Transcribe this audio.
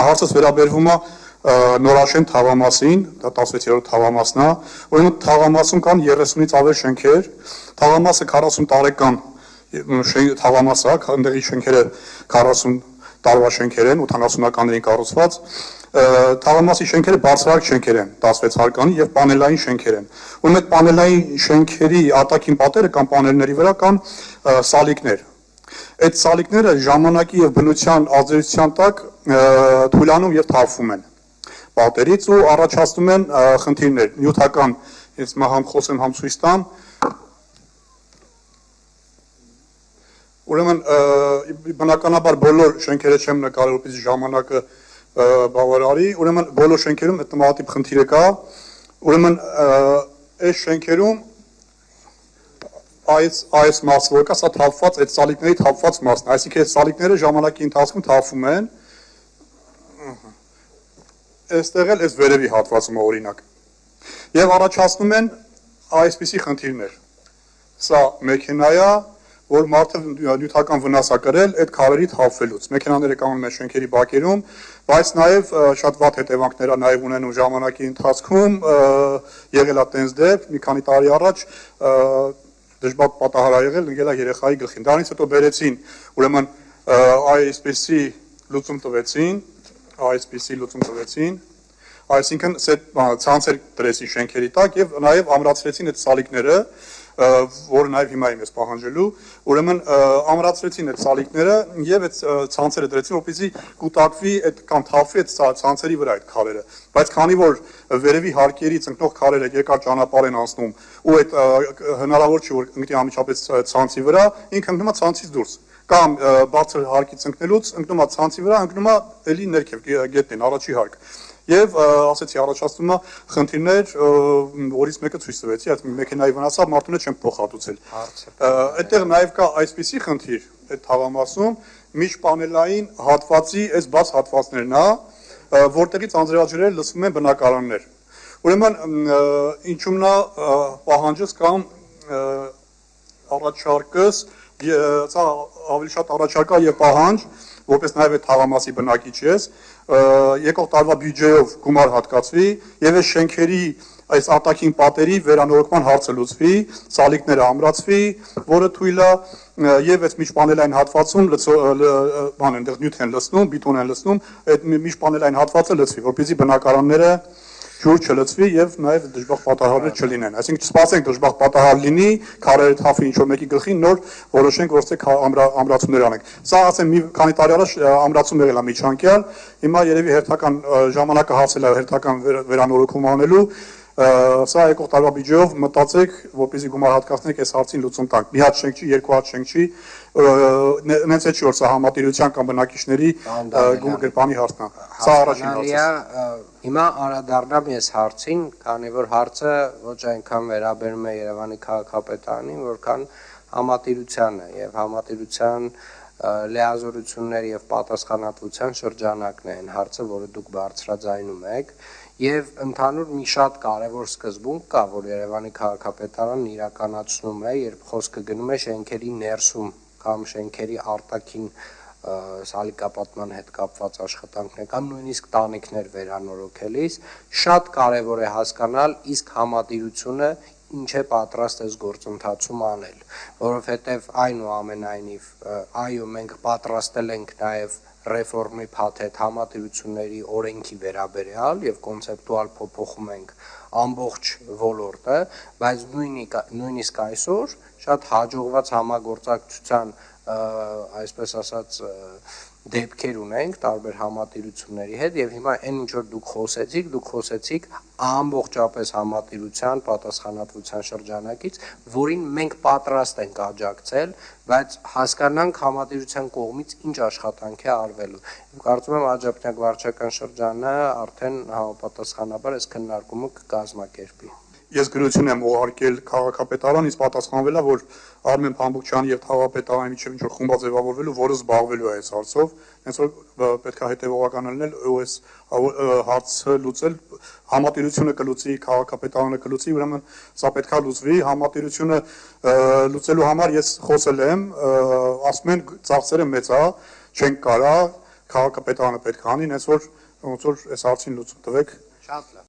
հարցս վերաբերվում է Նորաշեն թաղամասին, դա 16-րդ թաղամասն է, ուրեմն թաղամասում կան 30-ից ավել շենքեր, թաղամասը 40 տարեկան թաղամաս է, այնտեղի շենքերը 40 տարվա շենքեր են, 80-ականներին կառուցված, թաղամասի շենքերը բարձրահարկ շենքեր են, 16 հարկանի եւ պանելային շենքեր են։ Ուրեմն այդ պանելային շենքերի արտաքին պատերը կամ պանելների վրա կան սալիկներ։ Այդ սալիկները ժամանակի եւ բնության ազդեցության տակ թույլանում եւ թափվում են պատերից ու առաջացնում են խնդիրներ։ Նյութական, ես մահամ խոսեմ համ ցույց տամ։ Ուրեմն բնականաբար բոլոր շենքերը չեմ նկարել, որպեսզի ժամանակը բավարարի, ուրեմն բոլոր շենքերում այդ նմանատիպ խնդիրը կա։ Ուրեմն այս շենքերում այս մասը որ կա, սա թափված, այդ սալիկների թափված մասն է, այսինքն այդ սալիկները ժամանակի ընթացքում թափվում են։ Այստեղ էլ այս վերևի հատվածումը օրինակ։ Եվ առաջացնում են այսպիսի խնդիրներ։ Սա մեքենա է, որ մարդը նյութական վնաս է կրել այդ քարերի թափվելուց։ Մեքենաները կանգնում են շենքերի բակերում, բայց նաև շատ վատ հետևանքներ է նաև ունենում ժամանակի ընթացքում, եղել է տենց դեպք, մի քանի տարի առաջ դժբախտ պատահար ա եղել, ընկել է երեխայի գլխին։ Դրանից հետո բերեցին, ուրեմն այսպիսի լուծում տվեցին, այսինքն ցանցեր դրեցին շենքերի տակ եւ նաեւ ամրացրեցին այդ սալիկները, որը նաեւ հիմա եմ ես պահանջելու, ուրեմն ամրացրեցին այդ սալիկները եւ այդ ցանցերը դրեցին, որպեսզի կուտակվի այդ կամ թափվի այդ ցանցերի վրա այդ քարերը, բայց քանի որ վերևի հարկերից ընկնող քարերը երկար ճանապարհ են անցնում ու այդ հնարավոր չի որ ընկնի անմիջապես ցանցի վրա, ինքը ընկնում է ցանցից դուրս կամ բարձր հարկից ընկնելուց ընկնում է ցանցի վրա, ընկնում է էլի ներքև գետնին, առաջի հարկ։ Եվ ասեցի առաջացնում է խնդիրներ, որից մեկը ցույց տվեցի, այդ մեքենայի վնասը մարդունը չեն փոխհատուցել։ Այդտեղ նաև կա այսպիսի խնդիր, այդ թաղամասում միջպանելային հատվածի այս բաց հատվածներն է, որտեղից անձրևաջրերը լցվում են բնակարաններ։ Ուրեմն ինչումն է պահանջս կամ առաջարկս, սա ավելի շատ առաջարկա եւ պահանջ, որպես նաև այդ թաղամասի բնակիչ ես, եկող տարվա բյուջեով գումար հատկացվի եւ այս շենքերի այս արտաքին պատերի վերանորոգման հարցը լուծվի, սալիկները ամրացվի, որը թույլ է եւ այս միջպանելային հատվածում բան այնտեղ նյութ են լցնում, բիտոն են լցնում, այդ միջպանելային հատվածը լցվի, որպեսզի բնակարանները ջուր չլցվի եւ նաեւ դժբախտ պատահարներ չլինեն։ Այսինքն չսպասենք դժբախտ պատահար լինի, քարերը թափվի ինչ-որ մեկի գլխին, նոր որոշենք որ ցեք ամրացումներ անենք։ Սա ասեմ մի քանի տարի առաջ ամրացում եղել է միջանկյալ, հիմա երևի հերթական ժամանակը հասել է հերթական վերանորոգում անելու, սա եկող տարվա բյուջեով մտածեք, որպեսզի գումար հատկացնենք այս հարցին լուծում տանք։ Մի հատ շենք չի, երկու հատ շենք չի, նենց է չի որ սա համատիրության կամ բնակիչների գրպանի հարցն է։ Սա առաջին հարցը։ Հիմա անդրադառնամ ես հարցին, քանի որ հարցը ոչ այնքան վերաբերում է Երևանի քաղաքապետարանին, որքան համատիրությանը եւ համատիրության լիազորությունների եւ պատասխանատվության շրջանակն է այն հարցը, որը դուք բարձրաձայնում եք, եւ ընդհանուր մի շատ կարեւոր սկզբունք կա, որ Երևանի քաղաքապետարանն իրականացնում է, երբ խոսքը գնում է շենքերի ներսում կամ շենքերի արտաքին սալիկապատման հետ կապված աշխատանքներ կամ նույնիսկ տանիքներ վերանորոգելիս, շատ կարեւոր է հասկանալ իսկ համատիրությունը ինչ է պատրաստ այս գործընթացում անել, որովհետև այնուամենայնիվ այո մենք պատրաստել ենք նաև ռեֆորմի փաթեթ համատիրությունների օրենքի վերաբերյալ եւ կոնցեպտուալ փոփոխում ենք ամբողջ ոլորտը, բայց նույնիսկ այսօր շատ հաջողված համագործակցության այսպես ասած դեպքեր ունենք տարբեր համատիրությունների հետ եւ հիմա այն ինչ որ դուք խոսեցիք ամբողջապես համատիրության պատասխանատվության շրջանակից, որին մենք պատրաստ ենք աջակցել, բայց հասկանանք համատիրության կողմից ինչ աշխատանք է արվելու։ Կարծում եմ աջափնյակ վարչական շրջանը արդեն համապատասխանաբար այս քննարկումը կկազմակերպի։ Ես գրություն եմ ուղարկել քաղաքապետարան, իսկ պատասխանվել է, որ Արմեն Փամբուկչյանի եւ քաղաքապետարանի միջեւ ինչ որ խումբ ձևավորվելու, որը զբաղվելու է այս հարցով, հենց որ պետք է հետեւողական լինել ու այս հարցը լուծել, համատիրությունը կլուծի, քաղաքապետարանը կլուծի, ուրեմն սա պետք է լուծվի, համատիրությունը լուծելու համար ես խոսել եմ, ասում են ծախսերը մեծ է, չենք կարա քաղաքապետարանը պետք է անի, ոնց որ այս հարցին լուծում տվեք։ Շատ լավ։